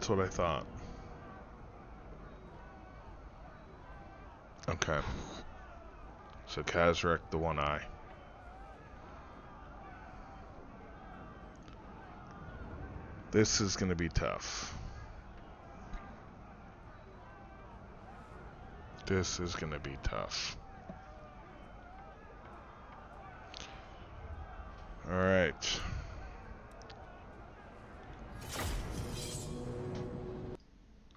That's what I thought. Okay. So Kazarek, the one eye. This is going to be tough. This is going to be tough. Alright.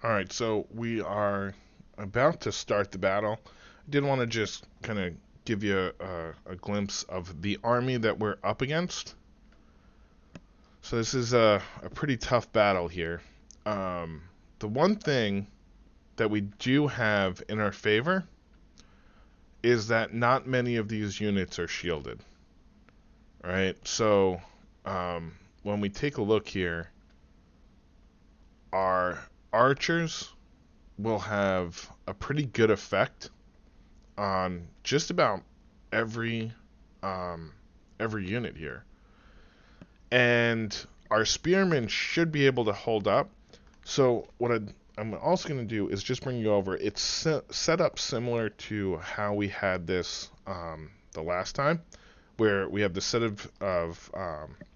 Alright, so we are about to start the battle. I did want to just kind of give you a glimpse of the army that we're up against. So this is a pretty tough battle here. The one thing that we do have in our favor is that not many of these units are shielded. Alright, so when we take a look here, our archers will have a pretty good effect on just about every unit here. And our spearmen should be able to hold up. So what I'm also going to do is just bring you over. It's set up similar to how we had this the last time, where we have the set of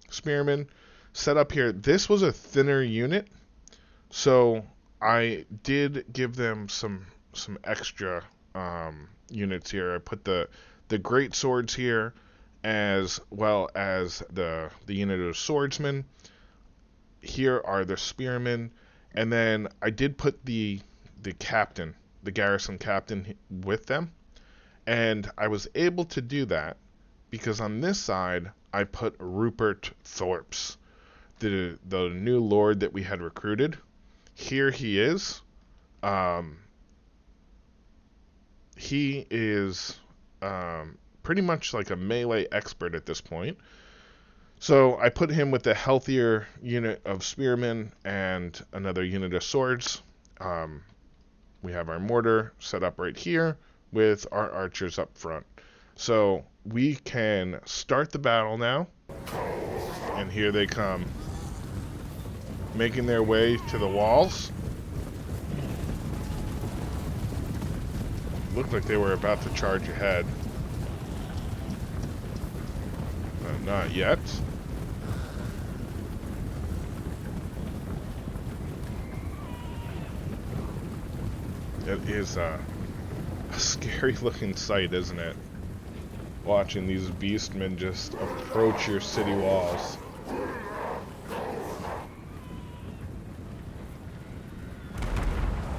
spearmen set up here. This was a thinner unit, so I did give them some extra units here. I put the great swords here, as well as the unit of swordsmen. Here are the spearmen, and then I did put the captain, the garrison captain, with them, and I was able to do that because on this side I put Rupert Thorpes, the new lord that we had recruited. Here he is. He is pretty much like a melee expert at this point. So I put him with a healthier unit of spearmen and another unit of swords. We have our mortar set up right here with our archers up front. So we can start the battle now. And here they come, making their way to the walls. Looked like they were about to charge ahead. Not yet. It is a scary looking sight, isn't it? Watching these beastmen just approach your city walls.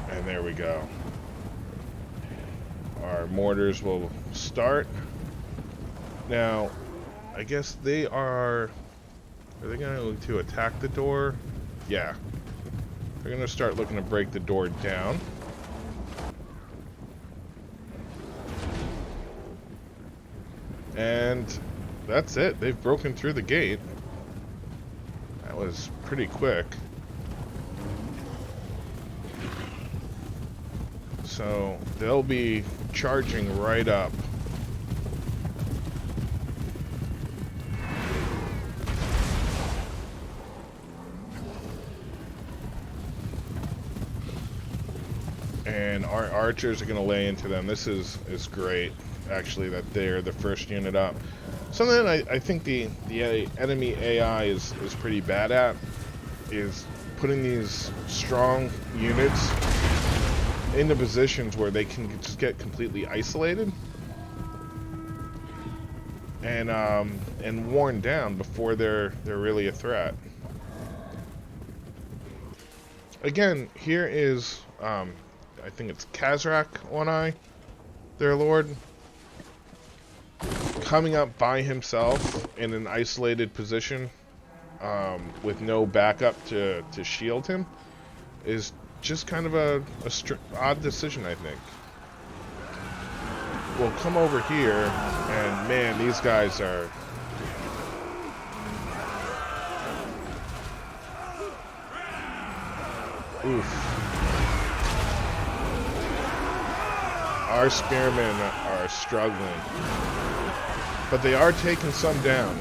And there we go. Our mortars will start. Now, I guess they are they going to attack the door? Yeah. They're going to start looking to break the door down. And that's it. They've broken through the gate. That was pretty quick. So they'll be charging right up. And our archers are going to lay into them. This is great, actually, that they're the first unit up. Something that I think the enemy AI is pretty bad at is putting these strong units into positions where they can just get completely isolated and worn down before they're really a threat. Again, here is I think it's Kazrak, one eye, their lord, coming up by himself in an isolated position with no backup to shield him is just kind of a odd decision, I think. We'll come over here, and man, these guys are... Oof. Our spearmen are struggling, but they are taking some down.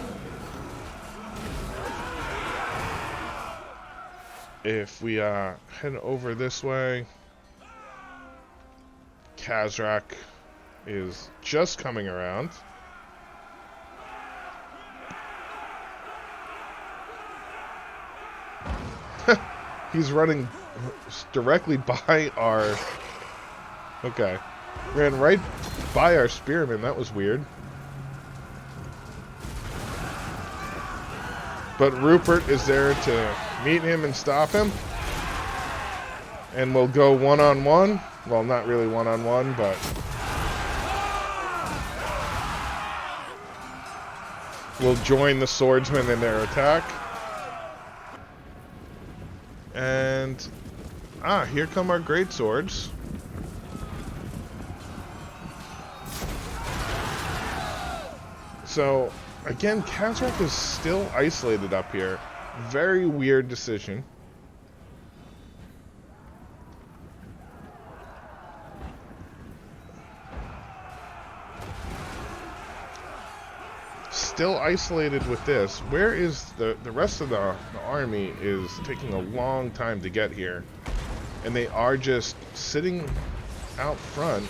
If we head over this way, Kazrak is just coming around. He's running directly by our... Okay. Ran right by our spearman. That was weird. But Rupert is there to meet him and stop him. And we'll go one-on-one. Well, not really one-on-one, but... we'll join the swordsmen in their attack. And... here come our great swords. So, again, Kazrak is still isolated up here. Very weird decision. Still isolated with this. Where is the rest of the army is taking a long time to get here. And they are just sitting out front.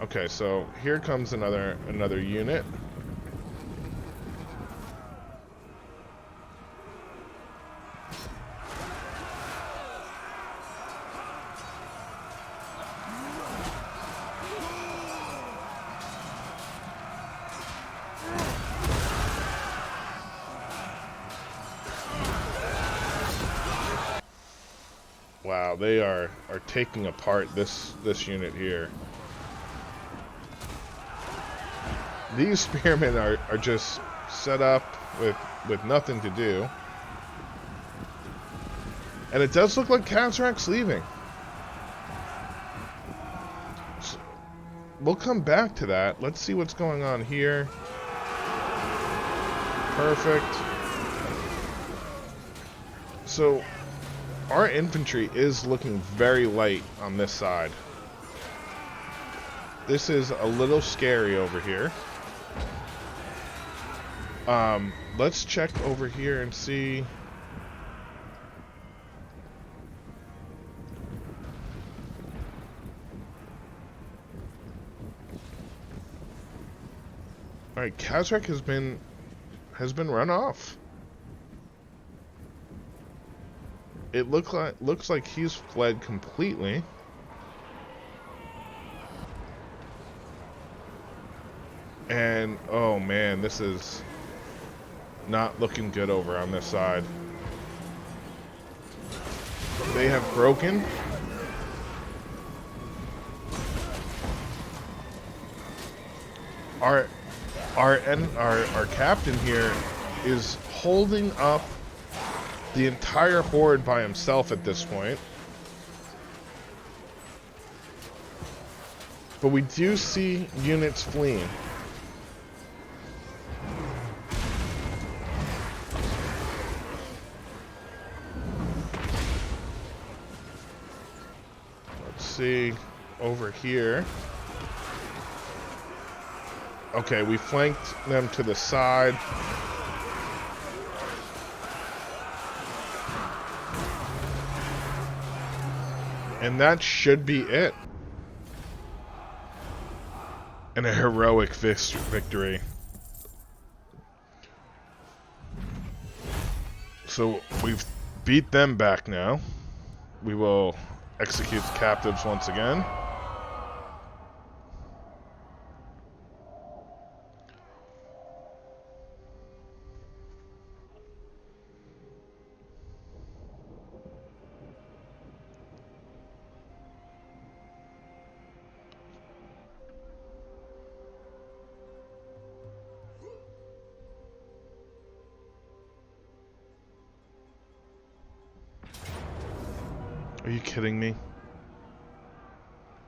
Okay, so here comes another unit. Wow, they are taking apart this unit here. These spearmen are just set up with nothing to do. And it does look like Kazrak's leaving. So we'll come back to that. Let's see what's going on here. Perfect. So our infantry is looking very light on this side. This is a little scary over here. Let's check over here and see. All right, Kazrak has been run off. It looks like he's fled completely. And oh man, this is not looking good over on this side. They have broken. Our captain here is holding up the entire horde by himself at this point. But we do see units fleeing. Let's see over here. Okay, we flanked them to the side. And that should be it. And a heroic victory. So we've beat them back now. We will execute the captives once again. Are you kidding me?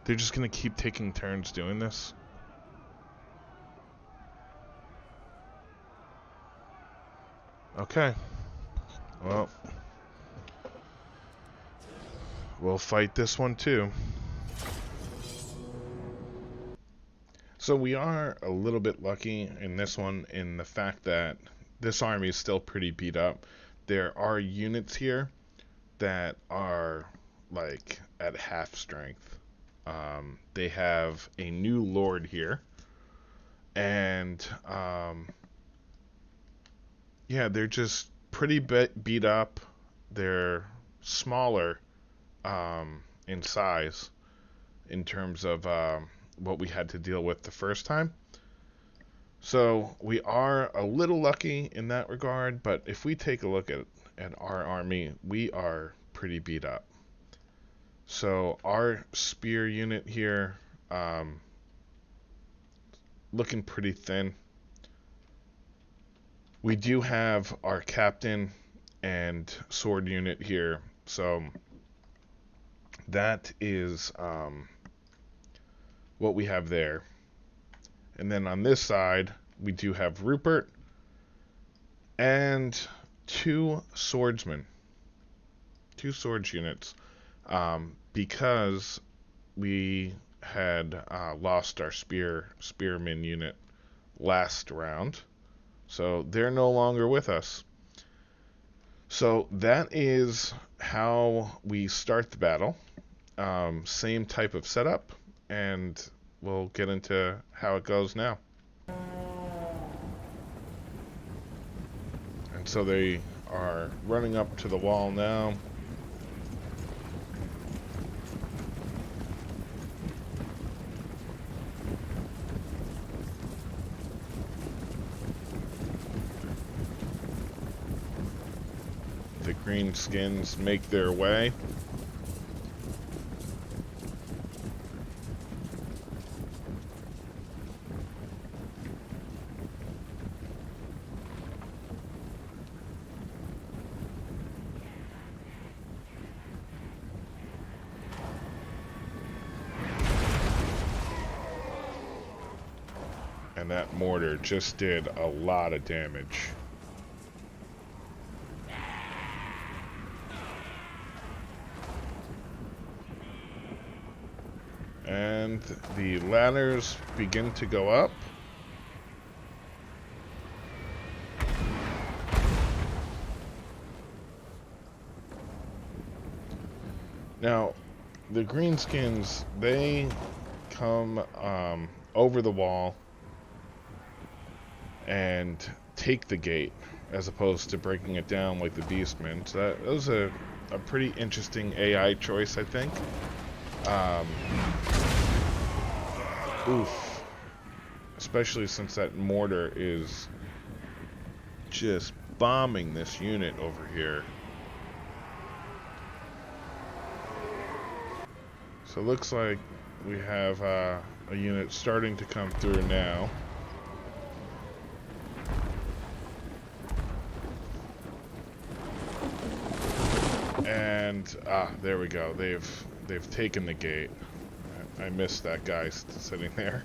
They're just gonna keep taking turns doing this? Okay. Well, we'll fight this one too. So we are a little bit lucky in this one in the fact that this army is still pretty beat up. There are units here that are like at half strength. They have a new lord here, and yeah, they're just pretty beat up. They're smaller in size in terms of what we had to deal with the first time. So we are a little lucky in that regard, but if we take a look at our army, we are pretty beat up. So our spear unit here, looking pretty thin. We do have our captain and sword unit here, so that is what we have there. And then on this side, we do have Rupert and two swordsmen, two swords units, because we had lost our spearman unit last round, so they're no longer with us. So that is how we start the battle. Same type of setup, and we'll get into how it goes now. And so they are running up to the wall now. The greenskins make their way. And that mortar just did a lot of damage. And the ladders begin to go up. Now, the greenskins, they come over the wall and take the gate as opposed to breaking it down like the beastmen. So that was a pretty interesting AI choice, I think. Oof. Especially since that mortar is just bombing this unit over here. So it looks like we have a unit starting to come through now. And there we go. They've taken the gate. I missed that guy sitting there.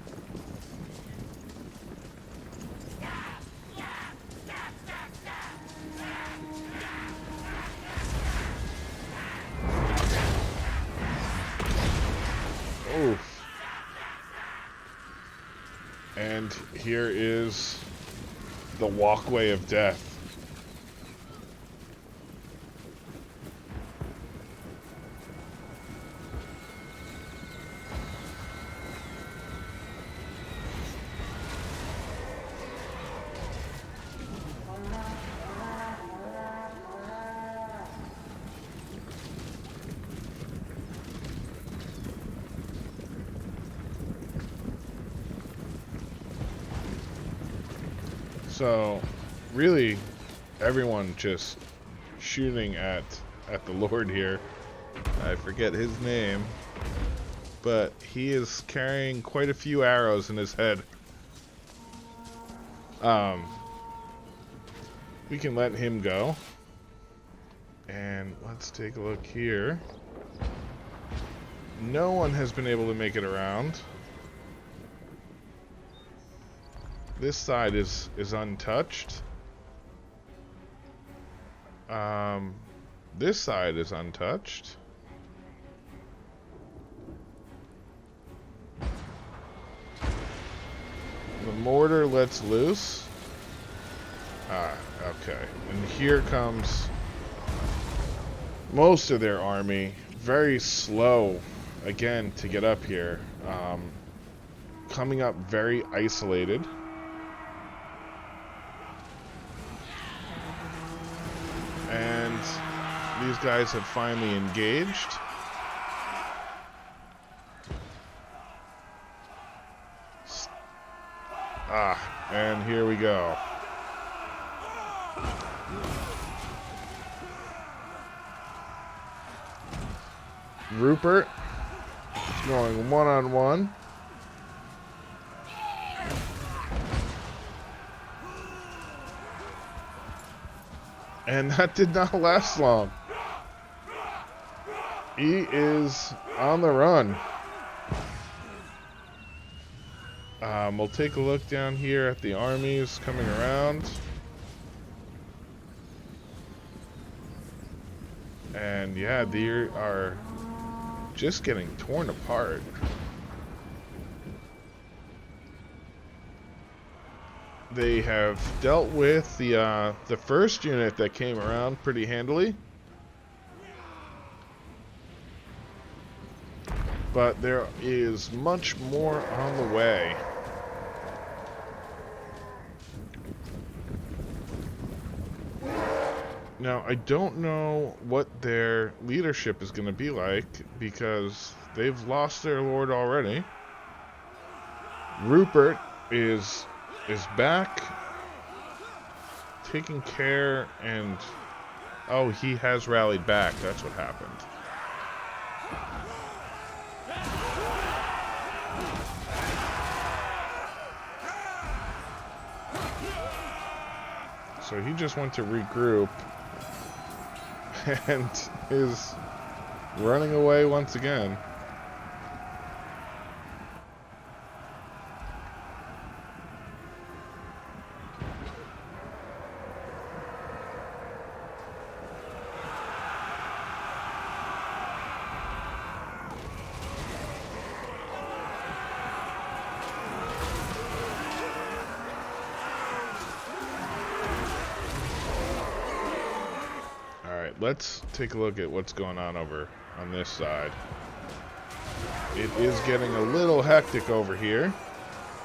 Oof. And here is the walkway of death. So, really, everyone just shooting at the Lord here. I forget his name, but he is carrying quite a few arrows in his head. We can let him go. And let's take a look here. No one has been able to make it around. This side is untouched. This side is untouched. mortar lets loose. Ah, okay. And here comes most of their army. Very slow, again, to get up here. Coming up very isolated. And these guys have finally engaged. And here we go. Rupert is going one-on-one. And that did not last long. He is on the run. We'll take a look down here at the armies coming around. And yeah, they are just getting torn apart. They have dealt with the first unit that came around pretty handily. But there is much more on the way. Now, I don't know what their leadership is going to be like, because they've lost their lord already. Rupert is back, taking care, and oh, he has rallied back. That's what happened. So he just went to regroup and is running away once again. Let's take a look at what's going on over on this side. It is getting a little hectic over here,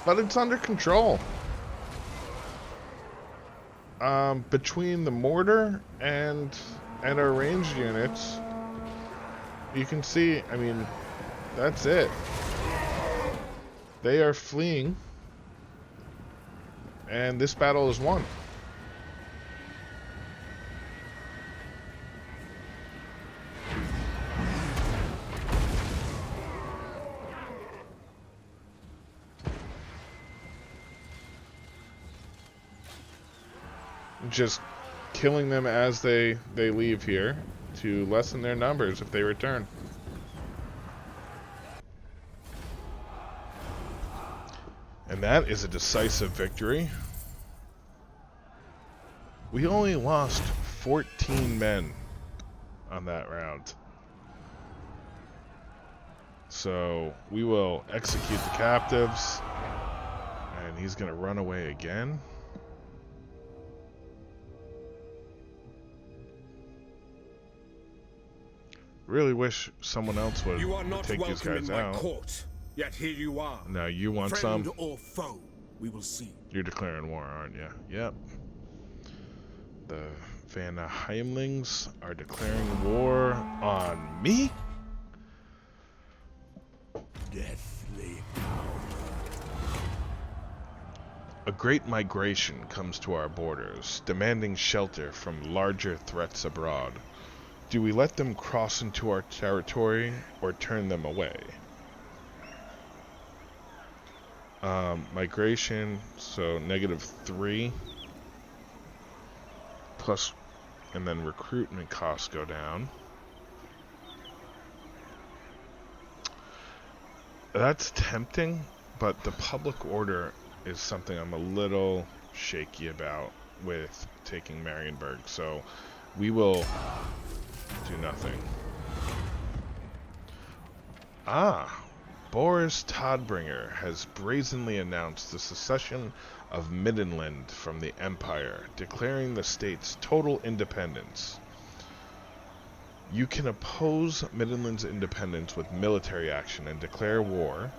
but it's under control. Between the mortar and our ranged units, you can see, I mean, that's it. They are fleeing, and this battle is won. Just killing them as they leave here to lessen their numbers if they return. And that is a decisive victory. We only lost 14 men on that round. So we will execute the captives, and he's going to run away again. Really wish someone else would take these guys out. Court, yet here you are. No, you want Friend some? or foe, we will see. You're declaring war, aren't you? Yep. The Van Heimlings are declaring war on me? Deathly. A great migration comes to our borders, demanding shelter from larger threats abroad. Do we let them cross into our territory or turn them away? Migration, so -3 plus, and then recruitment costs go down. That's tempting, but the public order is something I'm a little shaky about with taking Marienburg, so we will do nothing. Boris Todbringer has brazenly announced the secession of Middenland from the Empire, declaring the state's total independence. You can oppose Middenland's independence with military action and declare war,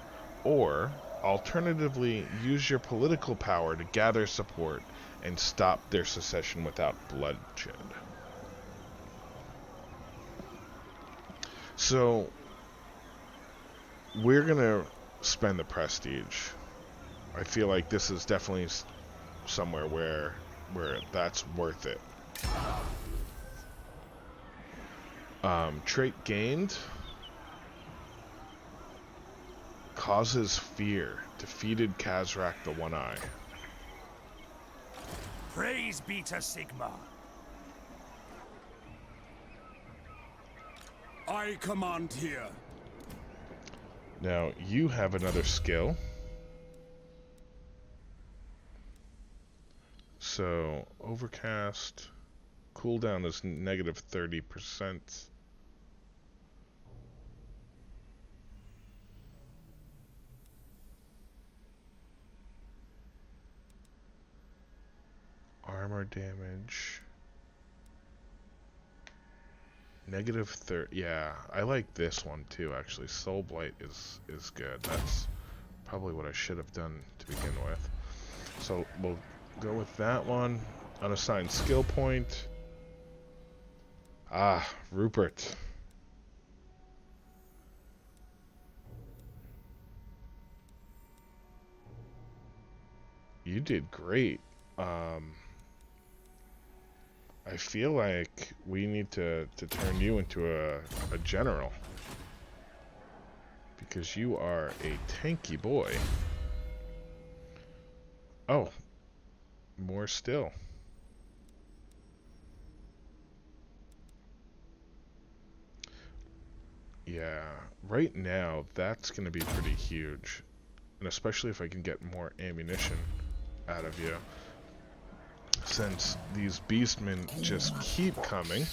or, alternatively, use your political power to gather support and stop their secession without bloodshed. So, we're gonna spend the prestige. I feel like this is definitely somewhere where that's worth it. Trait gained. Causes fear. Defeated Kazrak the One-Eye. Praise be to Sigma. I command here. Now, you have another skill. So, Overcast. Cooldown is negative 30%. Armor damage. Negative 30. Yeah, I like this one too, actually. Soul Blight is good. That's probably what I should have done to begin with. So we'll go with that one. Unassigned skill point. Ah, Rupert. You did great. I feel like we need to turn you into a general. Because you are a tanky boy. Oh. More still. Yeah. Right now, that's going to be pretty huge. And especially if I can get more ammunition out of you. Since these beastmen just keep coming.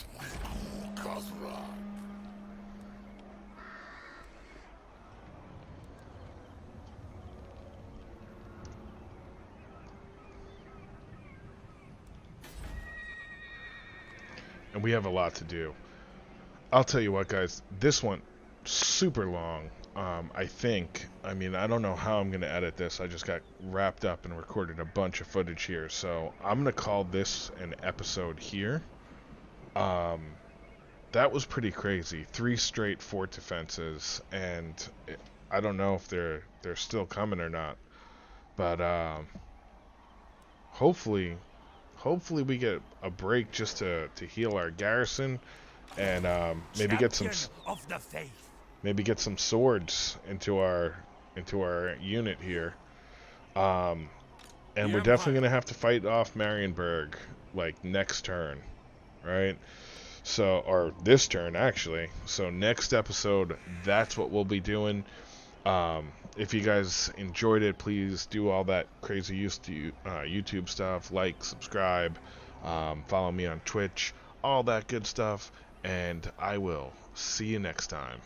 And we have a lot to do. I'll tell you what, guys. This went super long. I think. I mean, I don't know how I'm going to edit this. I just got wrapped up and recorded a bunch of footage here. So I'm going to call this an episode here. That was pretty crazy. 3 straight fort defenses. And I don't know if they're still coming or not. But hopefully we get a break just to heal our garrison. And maybe get some of the faith. Maybe get some swords into our unit here. And we're definitely gonna have to fight off Marienburg like next turn, right? So, or this turn actually. So next episode, that's what we'll be doing. If you guys enjoyed it, please do all that crazy YouTube stuff, like, subscribe, follow me on Twitch, all that good stuff. And I will see you next time.